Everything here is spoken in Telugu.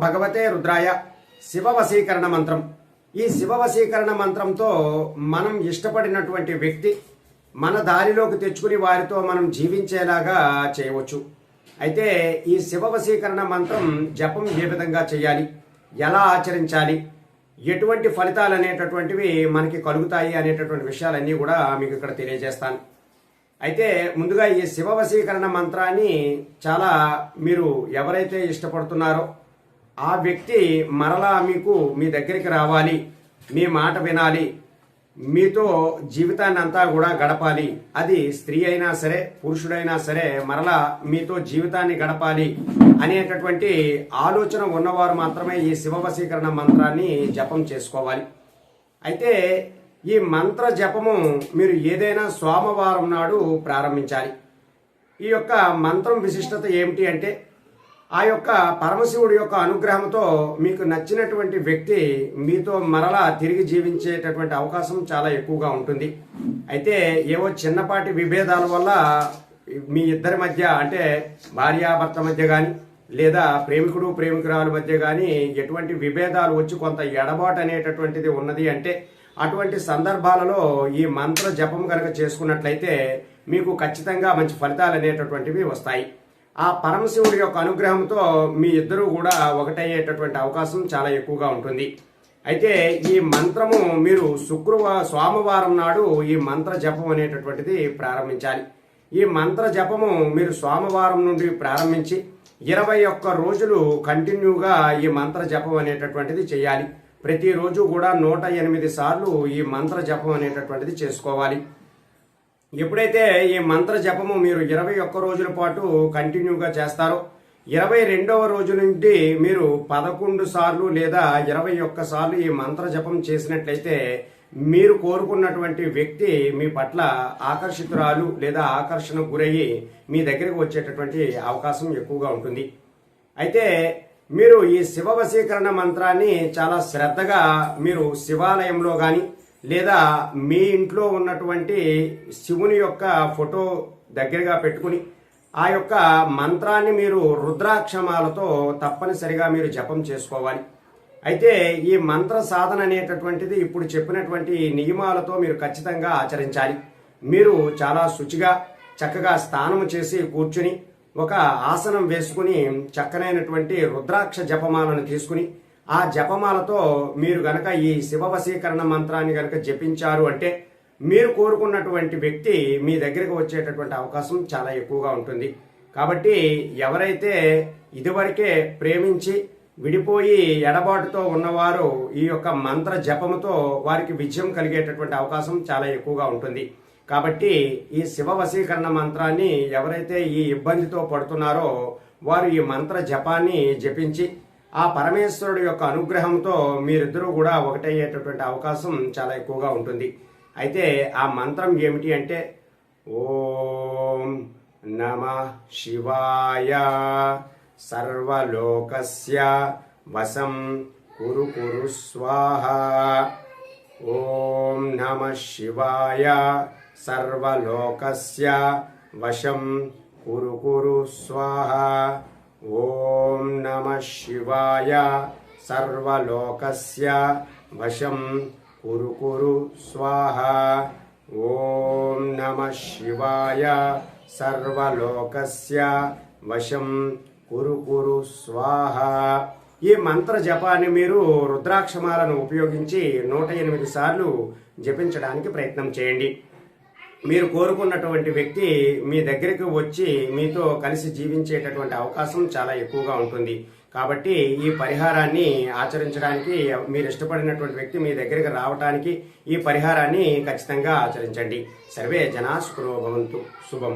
భగవతే రుద్రాయ శివ వశీకరణ మంత్రం. ఈ శివ వశీకరణ మంత్రంతో మనం ఇష్టపడినటువంటి వ్యక్తి మన దారిలోకి తెచ్చుకుని వారితో మనం జీవించేలాగా చేయవచ్చు. అయితే ఈ శివ వశీకరణ మంత్రం జపం ఏ విధంగా చేయాలి, ఎలా ఆచరించాలి, ఎటువంటి ఫలితాలు అనేటటువంటివి మనకి కలుగుతాయి అనేటటువంటి విషయాలన్నీ కూడా మీకు ఇక్కడ తెలియజేస్తాను. అయితే ముందుగా ఈ శివ వశీకరణ మంత్రాన్ని చాలా మీరు ఎవరైతే ఇష్టపడుతున్నారో ఆ వ్యక్తి మరలా మీకు మీ దగ్గరికి రావాలి, మీ మాట వినాలి, మీతో జీవితాన్ని అంతా కూడా గడపాలి. అది స్త్రీ అయినా సరే పురుషుడైనా సరే మరలా మీతో జీవితాన్ని గడపాలి అనేటటువంటి ఆలోచన ఉన్నవారు మాత్రమే ఈ శివ వశీకరణ మంత్రాన్ని జపం చేసుకోవాలి. అయితే ఈ మంత్ర జపము మీరు ఏదైనా సోమవారం నాడు ప్రారంభించాలి. ఈ యొక్క మంత్రం విశిష్టత ఏమిటి అంటే ఆ యొక్క పరమశివుడి యొక్క అనుగ్రహంతో మీకు నచ్చినటువంటి వ్యక్తి మీతో మరలా తిరిగి జీవించేటటువంటి అవకాశం చాలా ఎక్కువగా ఉంటుంది. అయితే ఏవో చిన్నపాటి విభేదాల వల్ల మీ ఇద్దరి మధ్య అంటే భార్యాభర్త మధ్య కానీ లేదా ప్రేమికుడు ప్రేమికురాల మధ్య కానీ ఎటువంటి విభేదాలు వచ్చి కొంత ఎడబాటు అనేటటువంటిది ఉన్నది అంటే అటువంటి సందర్భాలలో ఈ మంత్ర జపం కనుక చేసుకున్నట్లయితే మీకు ఖచ్చితంగా మంచి ఫలితాలు అనేటటువంటివి వస్తాయి. ఆ పరమశివుడి యొక్క అనుగ్రహంతో మీ ఇద్దరు కూడా ఒకటయ్యేటటువంటి అవకాశం చాలా ఎక్కువగా ఉంటుంది. అయితే ఈ మంత్రము మీరు సోమవారం నాడు ఈ మంత్ర జపం అనేటటువంటిది ప్రారంభించాలి. ఈ మంత్ర జపము మీరు సోమవారం నుండి ప్రారంభించి 21 రోజులు కంటిన్యూగా ఈ మంత్ర జపం అనేటటువంటిది చేయాలి. ప్రతిరోజు కూడా 108 సార్లు ఈ మంత్ర జపం అనేటటువంటిది చేసుకోవాలి. ఎప్పుడైతే ఈ మంత్ర జపము మీరు 21 రోజుల పాటు కంటిన్యూగా చేస్తారో 22వ రోజు నుండి మీరు 11 సార్లు లేదా 21 సార్లు ఈ మంత్ర జపం చేసినట్లయితే మీరు కోరుకున్నటువంటి వ్యక్తి మీ పట్ల ఆకర్షితురాలు లేదా ఆకర్షణకు గురయ్యి మీ దగ్గరికి వచ్చేటటువంటి అవకాశం ఎక్కువగా ఉంటుంది. అయితే మీరు ఈ శివ వశీకరణ మంత్రాన్ని చాలా శ్రద్ధగా మీరు శివాలయంలో కానీ లేదా మీ ఇంట్లో ఉన్నటువంటి శివుని యొక్క ఫోటో దగ్గరగా పెట్టుకుని ఆ యొక్క మంత్రాన్ని మీరు రుద్రాక్షమాలతో తప్పనిసరిగా మీరు జపం చేసుకోవాలి. అయితే ఈ మంత్ర సాధన అనేటటువంటిది ఇప్పుడు చెప్పినటువంటి నియమాలతో మీరు ఖచ్చితంగా ఆచరించాలి. మీరు చాలా శుచిగా చక్కగా స్నానం చేసి కూర్చుని ఒక ఆసనం వేసుకుని చక్కనైనటువంటి రుద్రాక్ష జపమాలను తీసుకుని ఆ జపమాలతో మీరు గనక ఈ శివ వశీకరణ మంత్రాన్ని గనక జపించారు అంటే మీరు కోరుకున్నటువంటి వ్యక్తి మీ దగ్గరికి వచ్చేటటువంటి అవకాశం చాలా ఎక్కువగా ఉంటుంది. కాబట్టి ఎవరైతే ఇదివరకే ప్రేమించి విడిపోయి ఎడబాటుతో ఉన్నవారు ఈ యొక్క మంత్ర జపముతో వారికి విజయం కలిగేటటువంటి అవకాశం చాలా ఎక్కువగా ఉంటుంది. కాబట్టి ఈ శివ వశీకరణ మంత్రాన్ని ఎవరైతే ఈ ఇబ్బందితో పడుతున్నారో వారు ఈ మంత్ర జపాన్ని జపించి ఆ పరమేశ్వరుడు యొక్క అనుగ్రహంతో మీరిద్దరూ కూడా ఒకటయ్యేటటువంటి అవకాశం చాలా ఎక్కువగా ఉంటుంది. అయితే ఆ మంత్రం ఏమిటి అంటే ఓం నమః శివాయ సర్వలోకస్య వశం కురు కురు స్వాహ. ఓం నమః శివాయ సర్వలోకస్య వశం కురు కురు స్వాహ. ఓం నమః శివాయ సర్వలోకస్య వశం కురు కురు స్వాహ. ఓం నమః శివాయ సర్వలోకస్య వశం కురు కురు స్వాహ. ఈ మంత్ర జపాన్ని మీరు రుద్రాక్షమాలను ఉపయోగించి 108 సార్లు జపించడానికి ప్రయత్నం చేయండి. మీరు కోరుకున్నటువంటి వ్యక్తి మీ దగ్గరికి వచ్చి మీతో కలిసి జీవించేటటువంటి అవకాశం చాలా ఎక్కువగా ఉంటుంది. కాబట్టి ఈ పరిహారాన్ని ఆచరించడానికి మీరు ఇష్టపడినటువంటి వ్యక్తి మీ దగ్గరికి రావడానికి ఈ పరిహారాన్ని ఖచ్చితంగా ఆచరించండి. సర్వే జనా సుఖినో భవంతు. శుభం.